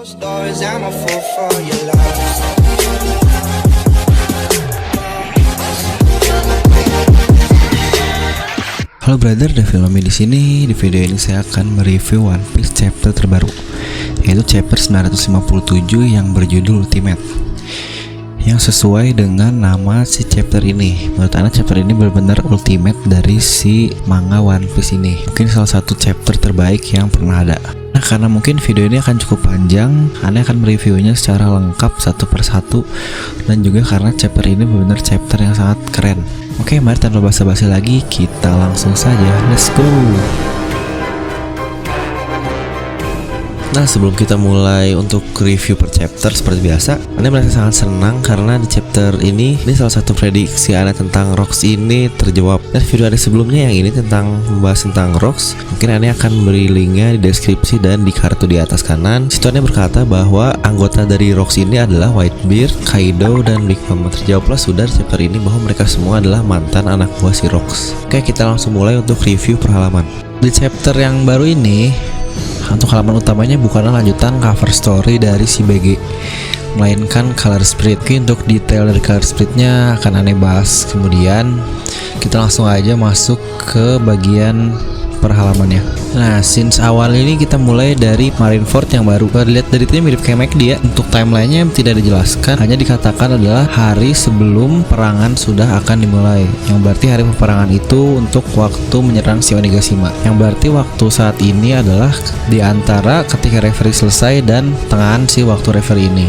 Closed doors, I'm a fool for your love. Halo brother, Devilomi di sini. Di video ini saya akan mereview One Piece chapter terbaru, yaitu chapter 957 yang berjudul Ultimate. Yang sesuai dengan nama si chapter ini. Menurut Ana chapter ini benar-benar ultimate dari si manga One Piece ini. Mungkin salah satu chapter terbaik yang pernah ada. Nah, karena mungkin video ini akan cukup panjang, Ana akan mereviewnya secara lengkap satu persatu. Dan juga karena chapter ini benar-benar chapter yang sangat keren. Oke, mari tanpa basa-basi lagi, kita langsung saja, let's go. Nah, sebelum kita mulai untuk review per chapter seperti biasa, Ana merasa sangat senang karena di chapter ini salah satu prediksi Ana tentang Rocks ini terjawab. Dan video Ana sebelumnya yang ini tentang membahas tentang Rocks, mungkin Ana akan beri linknya di deskripsi dan di kartu di atas kanan. Situ Ana berkata bahwa anggota dari Rocks ini adalah Whitebeard, Kaido, dan Big Mom. Terjawablah sudah di chapter ini bahwa mereka semua adalah mantan anak buah si Rocks. Oke, kita langsung mulai untuk review per halaman. Di chapter yang baru ini, untuk halaman utamanya bukanlah lanjutan cover story dari si BG, melainkan color split. Oke, untuk detail dari color splitnya akan aneh bahas kemudian. Kita langsung aja masuk ke bagian per halamannya. Nah, since awal ini kita mulai dari Marineford yang baru. Kalau dilihat dari itu mirip kayak McD ya. Untuk timelinenya tidak dijelaskan, hanya dikatakan adalah hari sebelum perangan sudah akan dimulai. Yang berarti hari peperangan itu untuk waktu menyerang si Onigashima. Yang berarti waktu saat ini adalah di antara ketika referee selesai dan tengahan si waktu referee ini.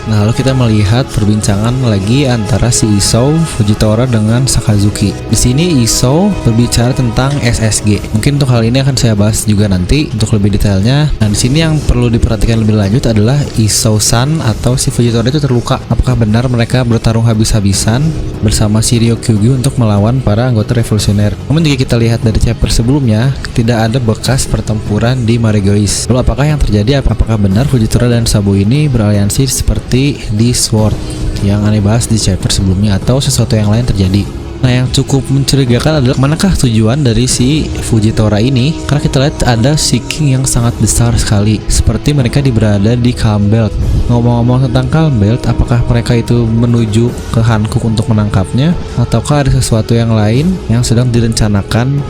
Nah, lalu kita melihat perbincangan lagi antara si Isou Fujitora dengan Sakazuki. Di sini Isou berbicara tentang SSG. Mungkin untuk hal ini akan saya bahas juga nanti untuk lebih detailnya. Nah, di sini yang perlu diperhatikan lebih lanjut adalah Isou-san atau si Fujitora itu terluka. Apakah benar mereka bertarung habis-habisan bersama si Ryokyugi untuk melawan para anggota revolusioner? Namun jika kita lihat dari chapter sebelumnya, tidak ada bekas pertempuran di Marigois. Lalu apakah yang terjadi? Apakah benar Fujitora dan Sabo ini beraliansi seperti di Sword yang aneh bahas di chapter sebelumnya, atau sesuatu yang lain terjadi? Nah, yang cukup mencurigakan adalah manakah tujuan dari si Fujitora ini, karena kita lihat ada seeking yang sangat besar sekali, seperti mereka berada di Calm Belt. Ngomong-ngomong tentang Calm Belt, apakah mereka itu menuju ke Hancock untuk menangkapnya, ataukah ada sesuatu yang lain yang sedang direncanakan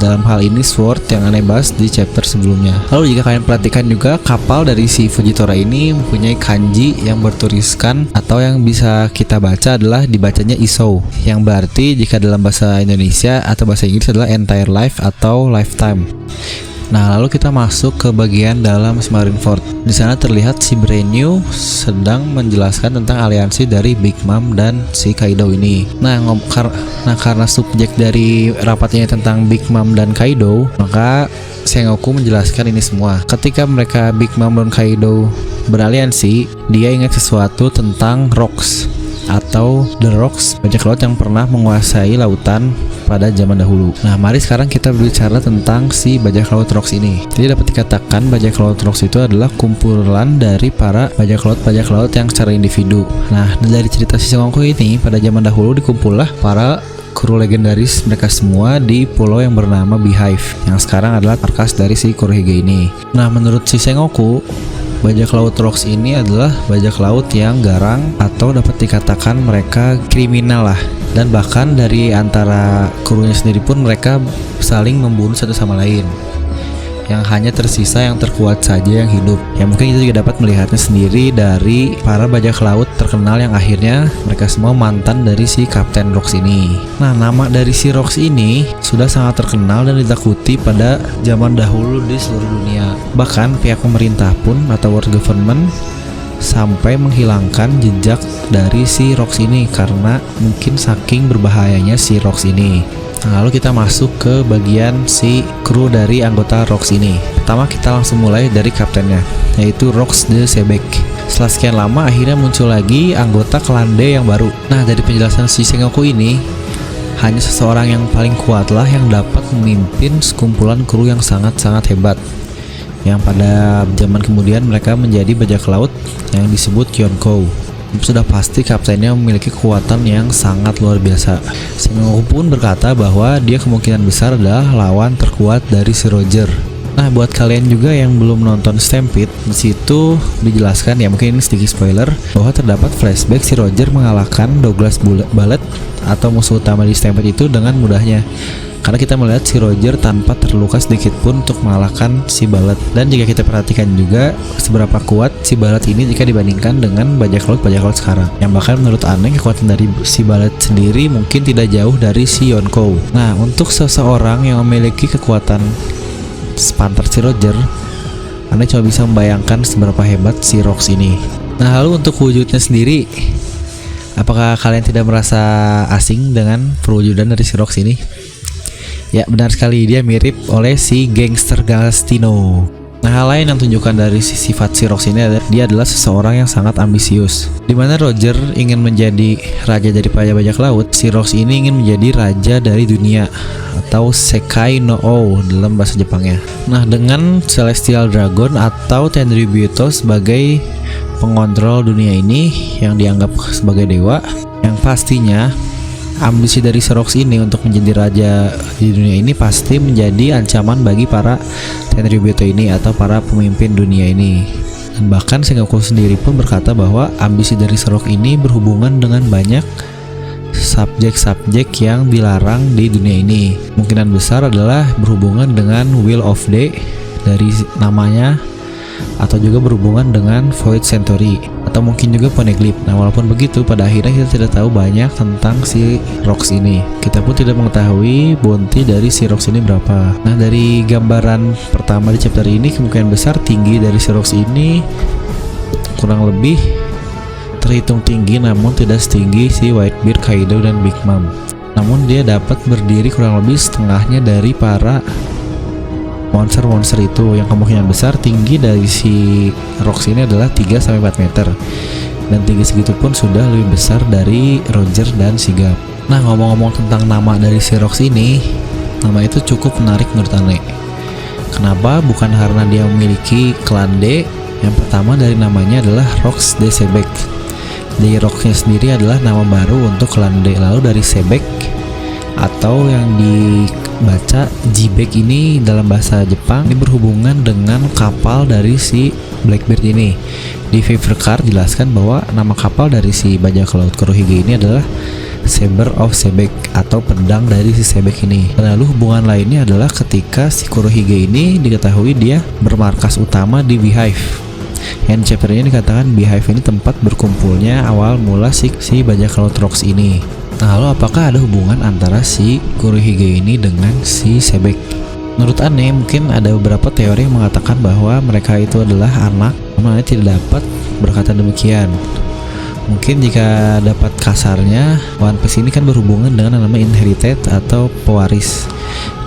dalam hal ini Sword yang aneh bahas di chapter sebelumnya. Lalu jika kalian perhatikan juga, kapal dari si Fujitora ini mempunyai kanji yang bertuliskan atau yang bisa kita baca adalah dibacanya Isou, yang berarti jika dalam bahasa Indonesia atau bahasa Inggris adalah entire life atau lifetime. Nah, lalu kita masuk ke bagian dalam Marineford. Di sana terlihat si Brenyu sedang menjelaskan tentang aliansi dari Big Mom dan si Kaido ini. Nah, karena subjek dari rapatnya tentang Big Mom dan Kaido, maka Sengoku menjelaskan ini semua. Ketika mereka Big Mom dan Kaido beraliansi, dia ingat sesuatu tentang Rocks atau The Rocks, bajak laut yang pernah menguasai lautan pada zaman dahulu. Nah, mari sekarang kita berbicara tentang si bajak laut Rocks ini. Jadi dapat dikatakan bajak laut Rocks itu adalah kumpulan dari para bajak laut yang secara individu. Nah, dari cerita si Sengoku ini, pada zaman dahulu dikumpullah para kru legendaris mereka semua di pulau yang bernama Beehive, yang sekarang adalah markas dari si Kurohige ini. Nah, menurut si Sengoku, bajak laut Rocks ini adalah bajak laut yang garang, atau dapat dikatakan mereka kriminal lah. Dan bahkan dari antara krunya sendiri pun mereka saling membunuh satu sama lain. Yang hanya tersisa yang terkuat saja yang hidup. Ya, mungkin itu juga dapat melihatnya sendiri dari para bajak laut terkenal yang akhirnya mereka semua mantan dari si Kapten Rocks ini. Nah, nama dari si Rocks ini sudah sangat terkenal dan ditakuti pada zaman dahulu di seluruh dunia. Bahkan pihak pemerintah pun atau world government sampai menghilangkan jejak dari si Rocks ini karena mungkin saking berbahayanya si Rocks ini. Nah, lalu kita masuk ke bagian si kru dari anggota Rocks ini. Pertama kita langsung mulai dari kaptennya, yaitu Rocks the Sebek. Setelah sekian lama akhirnya muncul lagi anggota klan D yang baru. Nah, dari penjelasan si Sengoku ini, hanya seseorang yang paling kuat lah yang dapat memimpin sekumpulan kru yang sangat-sangat hebat, yang pada zaman kemudian mereka menjadi bajak laut yang disebut Yonkou. Sudah pasti kaptennya memiliki kekuatan yang sangat luar biasa. Sengoku pun berkata bahwa dia kemungkinan besar adalah lawan terkuat dari si Roger. Nah, buat kalian juga yang belum nonton Stampede, di situ dijelaskan ya, mungkin ini sedikit spoiler, bahwa terdapat flashback si Roger mengalahkan Douglas Bullet atau musuh utama di Stampede itu dengan mudahnya. Karena kita melihat si Roger tanpa terluka sedikit pun untuk mengalahkan si Bullet. Dan jika kita perhatikan juga seberapa kuat si Bullet ini jika dibandingkan dengan bajak laut sekarang. Yang bahkan menurut aneh kekuatan dari si Bullet sendiri mungkin tidak jauh dari si Yonkou. Nah, untuk seseorang yang memiliki kekuatan sepantar si Roger, Anda cuma bisa membayangkan seberapa hebat si Rox ini. Nah, lalu untuk wujudnya sendiri, apakah kalian tidak merasa asing dengan perwujudan dari si Rox ini? Ya, benar sekali, dia mirip oleh si gangster Galestino. Nah, hal lain yang tunjukkan dari sifat si Rox ini adalah dia adalah seseorang yang sangat ambisius. Dimana Roger ingin menjadi raja dari bajak laut, si Rox ini ingin menjadi raja dari dunia atau Sekai no O dalam bahasa Jepangnya. Nah, dengan Celestial Dragon atau Tenryubyuto sebagai pengontrol dunia ini yang dianggap sebagai dewa, yang pastinya ambisi dari si Rox ini untuk menjadi raja di dunia ini pasti menjadi ancaman bagi para Tenryubyuto ini atau para pemimpin dunia ini. Dan bahkan Sengoku sendiri pun berkata bahwa ambisi dari si Rox ini berhubungan dengan banyak subjek-subjek yang dilarang di dunia ini. Kemungkinan besar adalah berhubungan dengan Wheel of Day dari namanya, atau juga berhubungan dengan Void Century, atau mungkin juga Poneglyph. Nah, walaupun begitu, pada akhirnya kita tidak tahu banyak tentang si Rox ini. Kita pun tidak mengetahui bounty dari si Rox ini berapa. Nah, dari gambaran pertama di chapter ini, kemungkinan besar tinggi dari si Rox ini kurang lebih terhitung tinggi, namun tidak setinggi si Whitebeard, Kaido, dan Big Mom. Namun dia dapat berdiri kurang lebih setengahnya dari para monster itu, yang kemungkinan besar tinggi dari si Rox ini adalah 3-4 meter, dan tinggi segitu pun sudah lebih besar dari Roger dan Sigap. Nah, ngomong-ngomong tentang nama dari si Rox ini, nama itu cukup menarik menurut Ane. Kenapa? Bukan karena dia memiliki klan D. Yang pertama dari namanya adalah Rox de Sebek. Dari Roxnya sendiri adalah nama baru untuk klan D. Lalu dari Sebek atau yang dibaca Jibek ini dalam bahasa Jepang, ini berhubungan dengan kapal dari si Blackbeard ini. Di Fever Card jelaskan bahwa nama kapal dari si bajak laut Kurohige ini adalah Saber of Sebek atau pedang dari si Sebek ini. Lalu hubungan lainnya adalah ketika si Kurohige ini diketahui dia bermarkas utama di Beehive. Yang chapter ini dikatakan Beehive ini tempat berkumpulnya awal mula si bajak laut Rox ini. Nah, lalu apakah ada hubungan antara si Kurohige ini dengan si Sebek? Menurut Ane, mungkin ada beberapa teori yang mengatakan bahwa mereka itu adalah anak, namun Ane tidak dapat berkata demikian. Mungkin jika dapat kasarnya, One Piece ini kan berhubungan dengan nama inherited atau pewaris.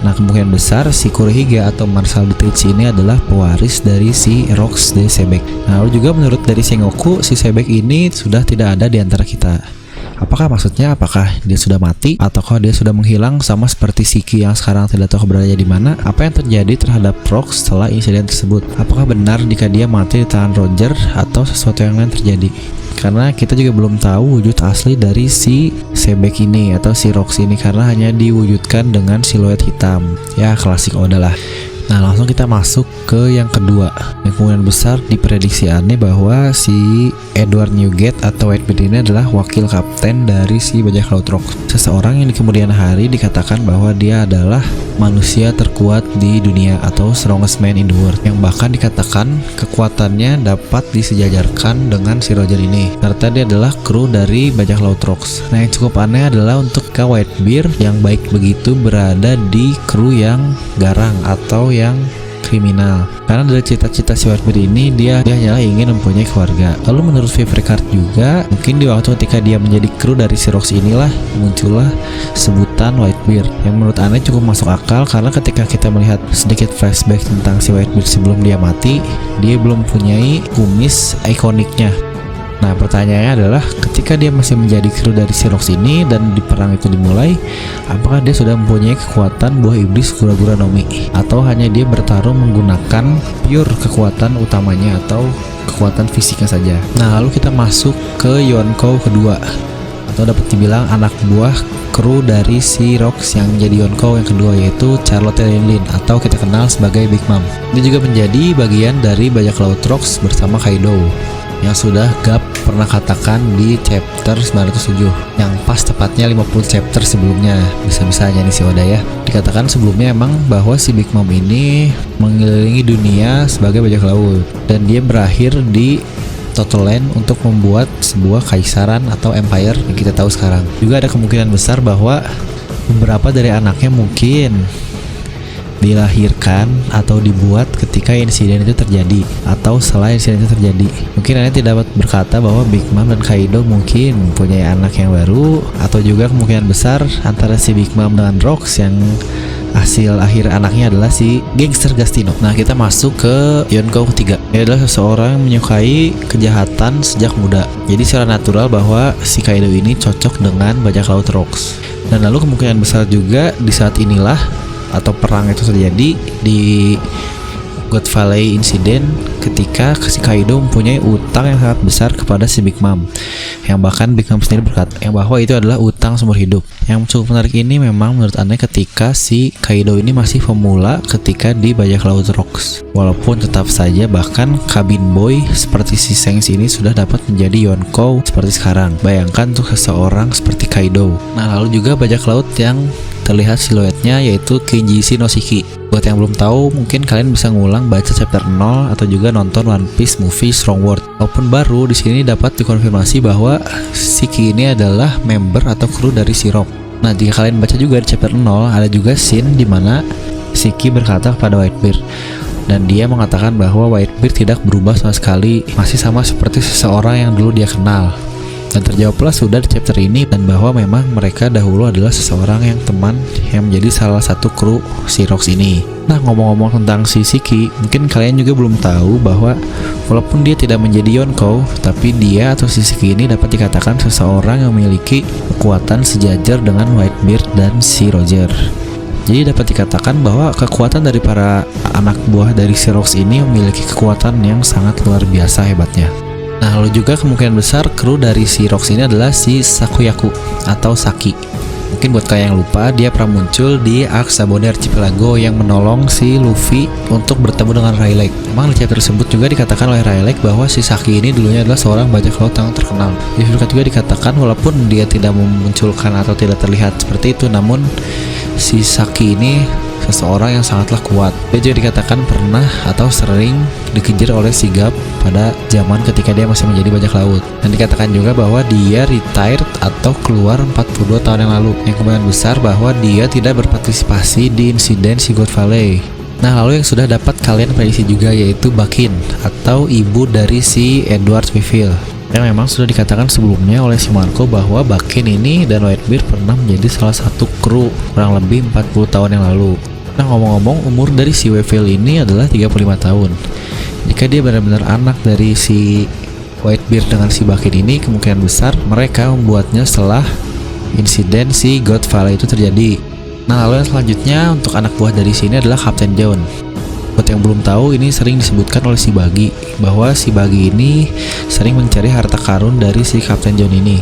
Nah, kemungkinan besar si Kurohige atau Marshal Dietrich ini adalah pewaris dari si Rox de Sebek. Nah, lalu juga menurut dari Sengoku, si Sebek ini sudah tidak ada di antara kita. Apakah maksudnya dia sudah mati ataukah dia sudah menghilang sama seperti Shiki yang sekarang tidak tahu keberadaannya di mana? Apa yang terjadi terhadap Rox setelah insiden tersebut? Apakah benar jika dia mati di tangan Roger atau sesuatu yang lain terjadi? Karena kita juga belum tahu wujud asli dari si Sebek ini atau si Rox ini, karena hanya diwujudkan dengan siluet hitam. Ya, klasik Oda lah. Nah, langsung kita masuk ke yang kedua. Yang kemungkinan besar diprediksi Ane bahwa si Edward Newgate atau Whitebeard ini adalah wakil kapten dari si bajak laut Rox. Seseorang yang di kemudian hari dikatakan bahwa dia adalah manusia terkuat di dunia atau strongest man in the world, yang bahkan dikatakan kekuatannya dapat disejajarkan dengan si Roger ini, serta dia adalah kru dari bajak laut Rox. Nah, yang cukup aneh adalah untuk Whitebeard yang baik begitu berada di kru yang garang atau yang kriminal. Karena dari cita-cita si Whitebeard ini dia hanyalah ingin mempunyai keluarga. Lalu menurut Favorite Card juga, mungkin di waktu ketika dia menjadi kru dari si Rox inilah muncullah sebutan Whitebeard, yang menurut Ane cukup masuk akal karena ketika kita melihat sedikit flashback tentang si Whitebeard sebelum dia mati, dia belum mempunyai kumis ikoniknya. Nah, pertanyaannya adalah ketika dia masih menjadi kru dari si Rox ini dan di perang itu dimulai, apakah dia sudah mempunyai kekuatan buah iblis Gura-Gura no Mi, atau hanya dia bertarung menggunakan pure kekuatan utamanya atau kekuatan fisiknya saja. Nah, lalu kita masuk ke Yonkou kedua. atau dapat dibilang anak buah kru dari si Rox yang jadi Yonkou yang kedua, yaitu Charlotte Lin atau kita kenal sebagai Big Mom. Dia juga menjadi bagian dari bajak laut Rox bersama Kaido yang sudah Garp pernah katakan di chapter 907 yang pas tepatnya 50 chapter sebelumnya. Bisa-bisanya nih si Oda ya. Dikatakan sebelumnya emang bahwa si Big Mom ini mengelilingi dunia sebagai bajak laut dan dia berakhir di Total Land untuk membuat sebuah kaisaran atau empire yang kita tahu sekarang. Juga ada kemungkinan besar bahwa beberapa dari anaknya mungkin dilahirkan atau dibuat ketika insiden itu terjadi atau setelah insiden itu terjadi. Mungkin Anda tidak dapat berkata bahwa Big Mom dan Kaido mungkin punya anak yang baru, atau juga kemungkinan besar antara si Big Mom dengan Rox yang hasil akhir anaknya adalah si gangster Gastino. Nah, kita masuk ke Yonkou ketiga. Dia adalah seseorang yang menyukai kejahatan sejak muda. Jadi secara natural bahwa si Kaido ini cocok dengan bajak laut Rox. Dan lalu kemungkinan besar juga di saat inilah atau perang itu terjadi di God Valley Incident ketika si Kaido mempunyai utang yang sangat besar kepada si Big Mom, yang bahkan Big Mom sendiri berkata yang bahwa itu adalah utang seumur hidup. Yang cukup menarik ini memang menurut Anda ketika si Kaido ini masih pemula ketika di bajak laut Rox, walaupun tetap saja bahkan cabin boy seperti si Shanks ini sudah dapat menjadi Yonkou seperti sekarang. Bayangkan untuk seseorang seperti Kaido. Nah, lalu juga bajak laut yang terlihat siluetnya yaitu Kenjishi no Shiki. Buat yang belum tahu, mungkin kalian bisa ngulang baca chapter 0 atau juga nonton One Piece movie Strong World. Walaupun baru di sini dapat dikonfirmasi bahwa Shiki ini adalah member atau kru dari si Rock. Nah, jika kalian baca juga di chapter 0 ada juga scene di mana Shiki berkata kepada Whitebeard dan dia mengatakan bahwa Whitebeard tidak berubah sama sekali, masih sama seperti seseorang yang dulu dia kenal. Dan terjawablah sudah di chapter ini dan bahwa memang mereka dahulu adalah seseorang yang teman yang menjadi salah satu kru si Rox ini. Nah, ngomong-ngomong tentang si Shiki, mungkin kalian juga belum tahu bahwa walaupun dia tidak menjadi Yonkou, tapi dia atau si Shiki ini dapat dikatakan seseorang yang memiliki kekuatan sejajar dengan Whitebeard dan si Roger. Jadi dapat dikatakan bahwa kekuatan dari para anak buah dari si Rox ini memiliki kekuatan yang sangat luar biasa hebatnya. Nah, lalu juga kemungkinan besar kru dari si Rox ini adalah si Sakuyaku atau Saki. Mungkin buat kalian yang lupa, dia pernah muncul di arc Saboner Archipelago yang menolong si Luffy untuk bertemu dengan Rayleigh. Memang di chapter tersebut juga dikatakan oleh Rayleigh bahwa si Saki ini dulunya adalah seorang bajak laut yang terkenal. Di video juga dikatakan walaupun dia tidak memunculkan atau tidak terlihat seperti itu, namun si Saki ini seseorang yang sangatlah kuat. Dia juga dikatakan pernah atau sering dikejar oleh si Garp pada zaman ketika dia masih menjadi bajak laut. Dan dikatakan juga bahwa dia retired atau keluar 42 tahun yang lalu. Yang kemungkinan besar bahwa dia tidak berpartisipasi di insiden si God Valley. Nah, lalu yang sudah dapat kalian prediksi juga yaitu Bakin atau ibu dari si Edward Weevil. Yang memang sudah dikatakan sebelumnya oleh si Marco bahwa Bakin ini dan Whitebeard pernah menjadi salah satu kru kurang lebih 40 tahun yang lalu. Nah, ngomong-ngomong, umur dari si Weevil ini adalah 35 tahun. Jika dia benar-benar anak dari si Whitebeard dengan si Bakin ini, kemungkinan besar mereka membuatnya setelah insiden si God Valley itu terjadi. Nah, lalu yang selanjutnya untuk anak buah dari sini adalah Kapten John. Buat yang belum tahu, ini sering disebutkan oleh si Buggy bahwa si Buggy ini sering mencari harta karun dari si Kapten John ini.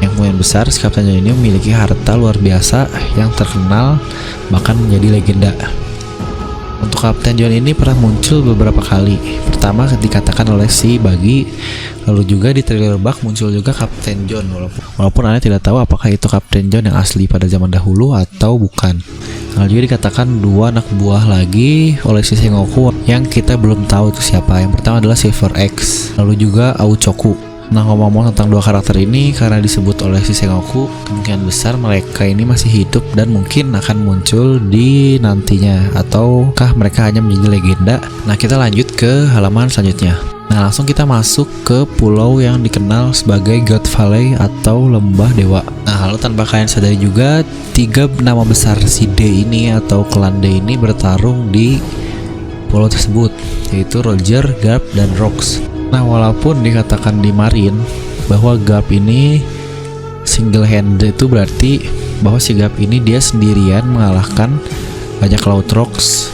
Yang kemungkinan besar si Kapten John ini memiliki harta luar biasa yang terkenal bahkan menjadi legenda. Untuk Kapten John ini pernah muncul beberapa kali. Pertama dikatakan oleh si Buggy, lalu juga di trailer bug muncul juga Kapten John, walaupun Anda tidak tahu apakah itu Kapten John yang asli pada zaman dahulu atau bukan. Lalu juga dikatakan dua anak buah lagi oleh si Sengoku yang kita belum tahu itu siapa. Yang pertama adalah Silver X, lalu juga Aochoku. Nah, ngomong-ngomong tentang dua karakter ini, karena disebut oleh si Sengoku, kemungkinan besar mereka ini masih hidup dan mungkin akan muncul di nantinya, ataukah mereka hanya menjadi legenda. Nah, kita lanjut ke halaman selanjutnya. Nah, langsung kita masuk ke pulau yang dikenal sebagai God Valley atau Lembah Dewa. Nah, lalu tanpa kalian sadari juga, tiga nama besar si D ini atau klan D ini bertarung di pulau tersebut, yaitu Roger, Garp, dan Rox. Nah, walaupun dikatakan di Marine bahwa Garp ini single handed, itu berarti bahwa si Garp ini dia sendirian mengalahkan bajak laut Rox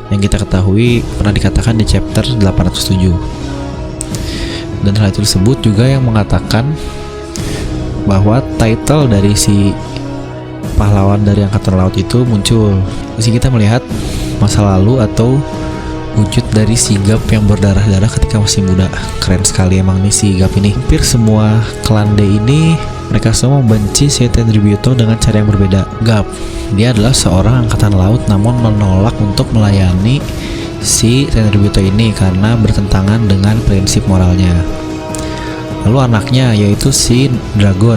yang kita ketahui pernah dikatakan di chapter 807. Dan hal itu tersebut juga yang mengatakan bahwa title dari si pahlawan dari angkatan laut itu muncul. Di sini kita melihat masa lalu atau wujud dari sigap yang berdarah-darah ketika masih muda. Keren sekali emang nih sigap ini. Hampir semua klan D ini mereka semua membenci si Tenryubito dengan cara yang berbeda. Gap, dia adalah seorang angkatan laut namun menolak untuk melayani si Tenryubito ini karena bertentangan dengan prinsip moralnya. Lalu anaknya yaitu si Dragon,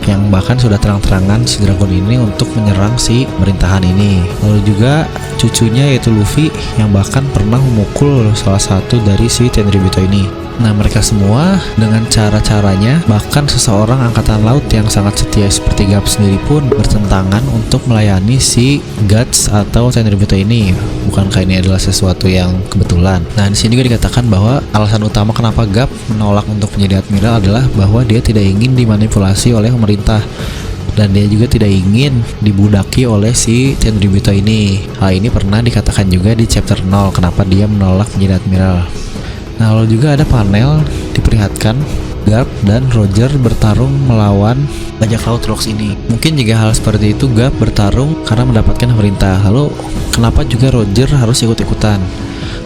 yang bahkan sudah terang-terangan si Dragon ini untuk menyerang si pemerintahan ini. Lalu juga cucunya yaitu Luffy yang bahkan pernah memukul salah satu dari si Tenryubito ini. Nah, mereka semua dengan cara-caranya, bahkan seseorang angkatan laut yang sangat setia seperti Gap sendiri pun bertentangan untuk melayani si Guts atau Tenryubito ini. Bukankah ini adalah sesuatu yang kebetulan? Nah, di sini juga dikatakan bahwa alasan utama kenapa Gap menolak untuk menjadi admiral adalah bahwa dia tidak ingin dimanipulasi oleh pemerintah dan dia juga tidak ingin dibudaki oleh si Tenryubito ini. Hal ini pernah dikatakan juga di chapter 0 kenapa dia menolak menjadi admiral. Nah, lalu juga ada panel diperlihatkan Garp dan Roger bertarung melawan bajak laut Rocks ini. Mungkin jika hal seperti itu Garp bertarung karena mendapatkan perintah. Lalu kenapa juga Roger harus ikut-ikutan?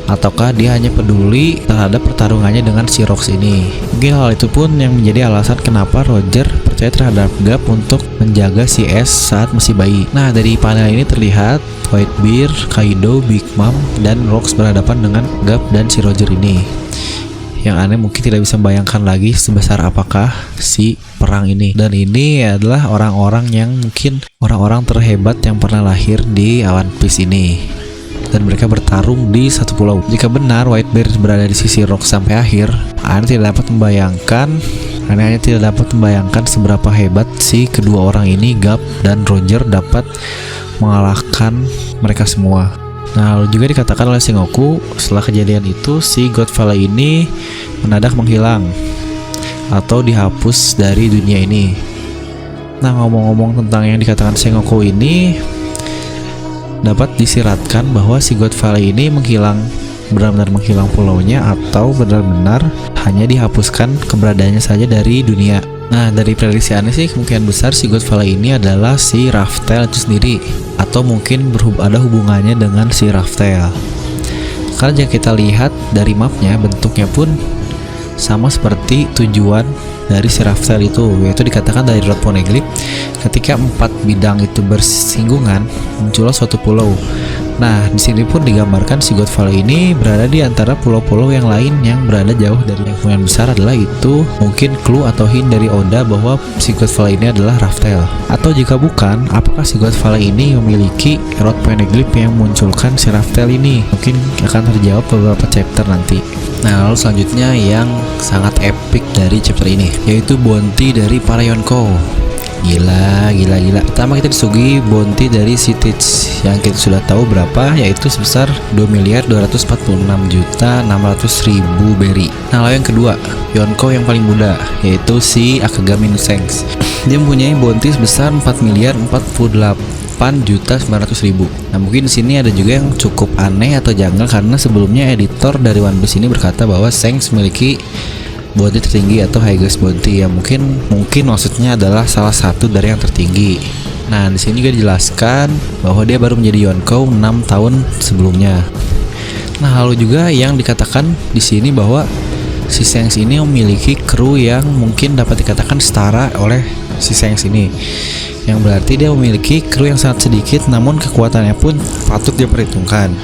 Ataukah dia hanya peduli terhadap pertarungannya dengan si Rocks ini? Mungkin hal itu pun yang menjadi alasan kenapa Roger percaya terhadap Garp untuk menjaga si S saat masih bayi. Nah, dari panel ini terlihat Whitebeard, Kaido, Big Mom, dan Rocks berhadapan dengan Garp dan si Roger ini. Yang aneh mungkin tidak bisa membayangkan lagi sebesar apakah si perang ini. Dan ini adalah orang-orang yang mungkin orang-orang terhebat yang pernah lahir di One Piece ini. Dan mereka bertarung di satu pulau. Jika benar Whitebeard berada di sisi Rocks sampai akhir, Anda hanya tidak dapat membayangkan seberapa hebat si kedua orang ini, Garp dan Roger, dapat mengalahkan mereka semua. Nah, lalu juga dikatakan oleh Sengoku setelah kejadian itu si God Valley ini mendadak menghilang atau dihapus dari dunia ini. Nah, ngomong-ngomong tentang yang dikatakan Sengoku ini, dapat disiratkan bahwa si God Valley ini benar-benar menghilang pulaunya atau benar-benar hanya dihapuskan keberadaannya saja dari dunia. Nah, dari prediksi aneh sih kemungkinan besar si God Valley ini adalah si Raftel itu sendiri, atau mungkin ada hubungannya dengan si Raftel. Karena jika kita lihat dari mapnya, bentuknya pun sama seperti tujuan dari si Raftel itu, yaitu dikatakan dari Road Poneglyph ketika 4 bidang itu bersinggungan muncullah suatu pulau. Nah, di sini pun digambarkan si God Valley ini berada di antara pulau-pulau yang lain yang berada jauh dari yang kemungkinan besar adalah itu mungkin clue atau hint dari Oda bahwa si God Valley ini adalah Raftel. Atau jika bukan, apakah si God Valley ini memiliki Road Poneglyph yang memunculkan si Raftel ini? Mungkin akan terjawab beberapa chapter nanti. Nah, lalu selanjutnya yang sangat epic dari chapter ini, yaitu bounty dari para Yonko. Gila. Pertama kita disuguhi bounty dari si Teach yang kita sudah tahu berapa, yaitu sebesar 2.246.600.000 berry. Nah, lalu yang kedua, Yonko yang paling muda, yaitu si Akagami no Shanks. Dia mempunyai bounty sebesar 4.048.900.000. Nah, mungkin di sini ada juga yang cukup aneh atau janggal karena sebelumnya editor dari One Piece ini berkata bahwa Shanks memiliki bounty tertinggi atau highest bounty, yang mungkin maksudnya adalah salah satu dari yang tertinggi. Nah, di sini juga dijelaskan bahwa dia baru menjadi Yonko 6 tahun sebelumnya. Nah, lalu juga yang dikatakan di sini bahwa si Shanks ini memiliki kru yang mungkin dapat dikatakan setara oleh si Shanks ini, yang berarti dia memiliki kru yang sangat sedikit namun kekuatannya pun patut diperhitungkan,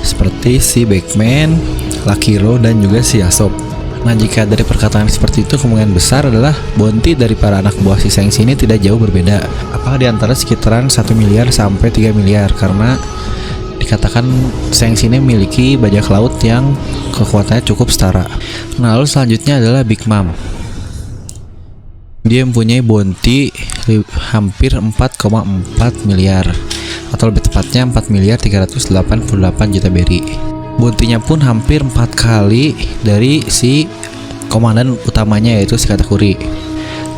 seperti si Backman, Lucky Row, dan juga si Yasop. Nah, jika dari perkataan seperti itu, kemungkinan besar adalah bounty dari para anak buah si Shanks ini tidak jauh berbeda. Apakah di antara sekitaran 1 miliar sampai 3 miliar, karena dikatakan Shanks ini memiliki bajak laut yang kekuatannya cukup setara. Nah, lalu selanjutnya adalah Big Mom. Dia mempunyai bounty hampir 4,4 miliar, atau lebih tepatnya 4.388.000.000 berry. Bounty-nya pun hampir 4 kali dari si komandan utamanya, yaitu si Katakuri.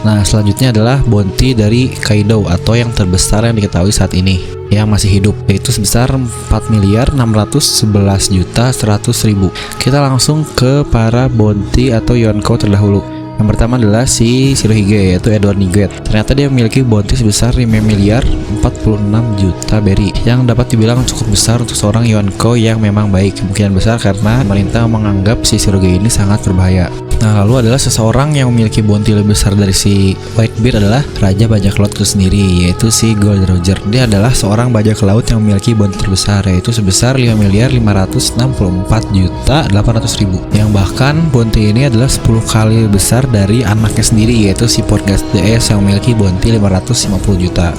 Nah, selanjutnya adalah bounty dari Kaido atau yang terbesar yang diketahui saat ini yang masih hidup, yaitu sebesar 4.611.100.000. Kita langsung ke para bounty atau Yonko terdahulu. Yang pertama adalah si Shirohige, yaitu Edward Nigret. Ternyata dia memiliki bounty sebesar 5 miliar 46 juta berry, yang dapat dibilang cukup besar untuk seorang Yonko yang memang baik. Kemungkinan besar karena pemerintah menganggap si Shirohige ini sangat berbahaya. Nah, lalu adalah seseorang yang memiliki bounty lebih besar dari si Whitebeard adalah Raja Bajak Laut itu sendiri, yaitu si Gold Roger. Dia adalah seorang bajak laut yang memiliki bounty terbesar, yaitu sebesar 5 miliar 564 juta 800 ribu, yang bahkan bounty ini adalah 10 kali besar dari anaknya sendiri, yaitu si Portgas DS yang memiliki bounty 550 juta.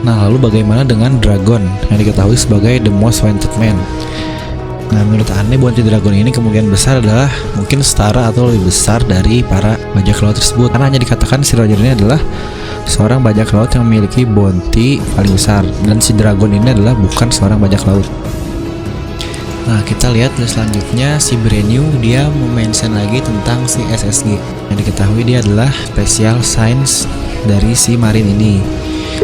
Nah, lalu bagaimana dengan Dragon yang diketahui sebagai the most wanted man? Nah, menurut aneh bounty Dragon ini kemungkinan besar adalah mungkin setara atau lebih besar dari para bajak laut tersebut, karena hanya dikatakan si Roger ini adalah seorang bajak laut yang memiliki bounty paling besar, dan si Dragon ini adalah bukan seorang bajak laut. Nah, kita lihat selanjutnya si Brenyu, dia mention lagi tentang si SSG yang diketahui dia adalah Special Science dari si Marine ini,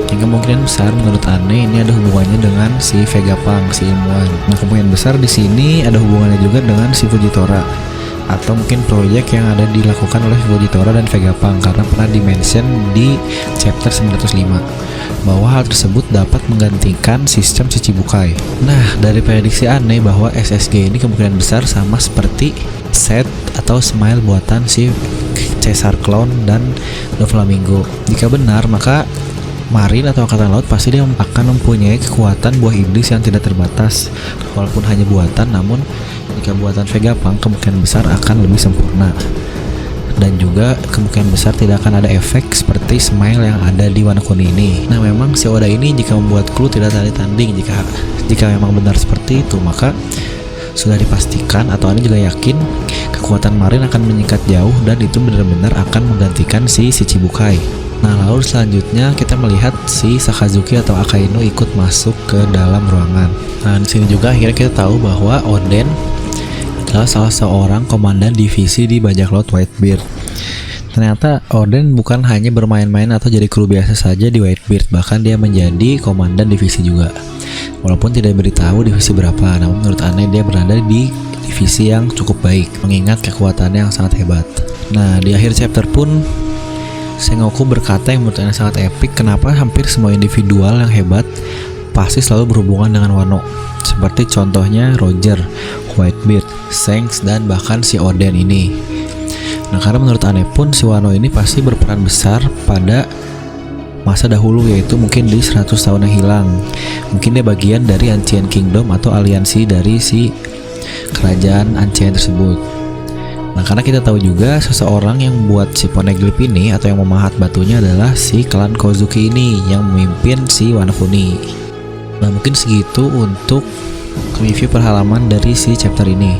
yang kemungkinan besar menurut Ane ini ada hubungannya dengan si Vegapunk, si ilmuwan. Nah, kemungkinan besar di sini ada hubungannya juga dengan si Fujitora, atau mungkin proyek yang ada dilakukan oleh Fujitora dan Vegapunk, karena pernah dimention di chapter 905 bahwa hal tersebut dapat menggantikan sistem Shichibukai. Nah, dari prediksi Ane bahwa SSG ini kemungkinan besar sama seperti set atau smile buatan si Caesar Clown dan Doflamingo. Jika benar, maka Marine atau Angkatan Laut pasti dia akan mempunyai kekuatan buah iblis yang tidak terbatas. Walaupun hanya buatan, namun jika buatan Vegapunk kemungkinan besar akan lebih sempurna, dan juga kemungkinan besar tidak akan ada efek seperti smile yang ada di Wano Kuni ini. Nah, memang si Oda ini jika membuat clue tidak tanding, jika memang benar seperti itu, maka sudah dipastikan atau Ane juga yakin kekuatan Marine akan meningkat jauh, dan itu benar-benar akan menggantikan si Shichibukai. Nah, lalu selanjutnya kita melihat si Sakazuki atau Akainu ikut masuk ke dalam ruangan. Nah, di sini juga akhirnya kita tahu bahwa Oden adalah salah seorang komandan divisi di bajak laut Whitebeard. Ternyata Oden bukan hanya bermain-main atau jadi kru biasa saja di Whitebeard, bahkan dia menjadi komandan divisi juga. Walaupun tidak diberitahu divisi berapa, namun menurut Ane dia berada di divisi yang cukup baik, mengingat kekuatannya yang sangat hebat. Nah, di akhir chapter pun Sengoku berkata yang menurut Ane sangat epic, kenapa hampir semua individual yang hebat pasti selalu berhubungan dengan Wano, seperti contohnya Roger, Whitebeard, Shanks, dan bahkan si Oden ini. Nah, karena menurut Ane pun si Wano ini pasti berperan besar pada masa dahulu, yaitu mungkin di 100 tahun yang hilang. Mungkin dia bagian dari Ancient Kingdom atau aliansi dari si kerajaan Ancient tersebut. Nah, karena kita tahu juga seseorang yang membuat si Poneglyph ini atau yang memahat batunya adalah si klan Kozuki ini yang memimpin si Wano Kuni. Nah, mungkin segitu untuk review per halaman dari si chapter ini.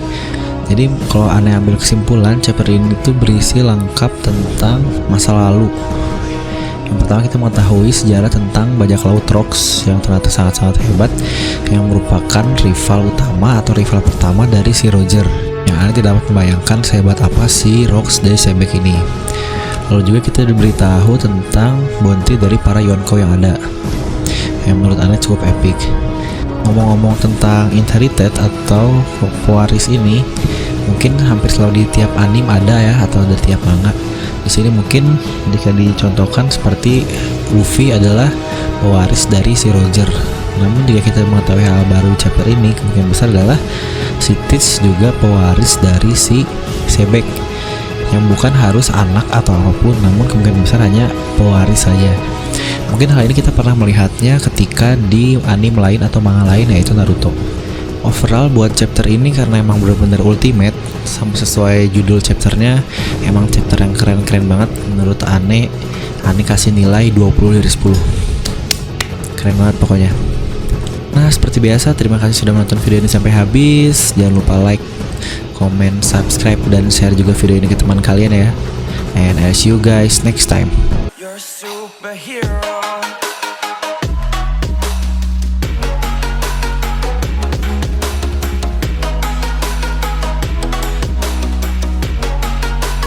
Jadi kalau Ane ambil kesimpulan, chapter ini itu berisi lengkap tentang masa lalu. Yang pertama kita mengetahui sejarah tentang bajak laut Rox yang ternyata sangat-sangat hebat, yang merupakan rival utama atau rival pertama dari si Roger, yang Ane tidak dapat membayangkan sehebat apa si Rox dari Sebek ini. Lalu juga kita diberitahu tentang bounty dari para Yonko yang ada, yang menurut Ane cukup epic. Ngomong-ngomong tentang inherited atau pewaris ini, mungkin hampir selalu di tiap anime ada ya, atau di tiap manga. Di sini mungkin jika dicontohkan seperti Luffy adalah pewaris dari si Roger. Namun jika kita mengetahui hal baru chapter ini, kemungkinan besar adalah si Teach juga pewaris dari si Sebek, yang bukan harus anak atau apapun, namun kemungkinan besar hanya pewaris saja. Mungkin hal ini kita pernah melihatnya ketika di anime lain atau manga lain, yaitu Naruto. Overall buat chapter ini karena emang benar-benar ultimate, sama sesuai judul chapternya, emang chapter yang keren-keren banget. Menurut Ane kasih nilai 20 dari 10. Keren banget pokoknya. Nah, seperti biasa, terima kasih sudah menonton video ini sampai habis. Jangan lupa like, comment, subscribe, dan share juga video ini ke teman kalian ya. And I'll see you guys next time. You're a superhero.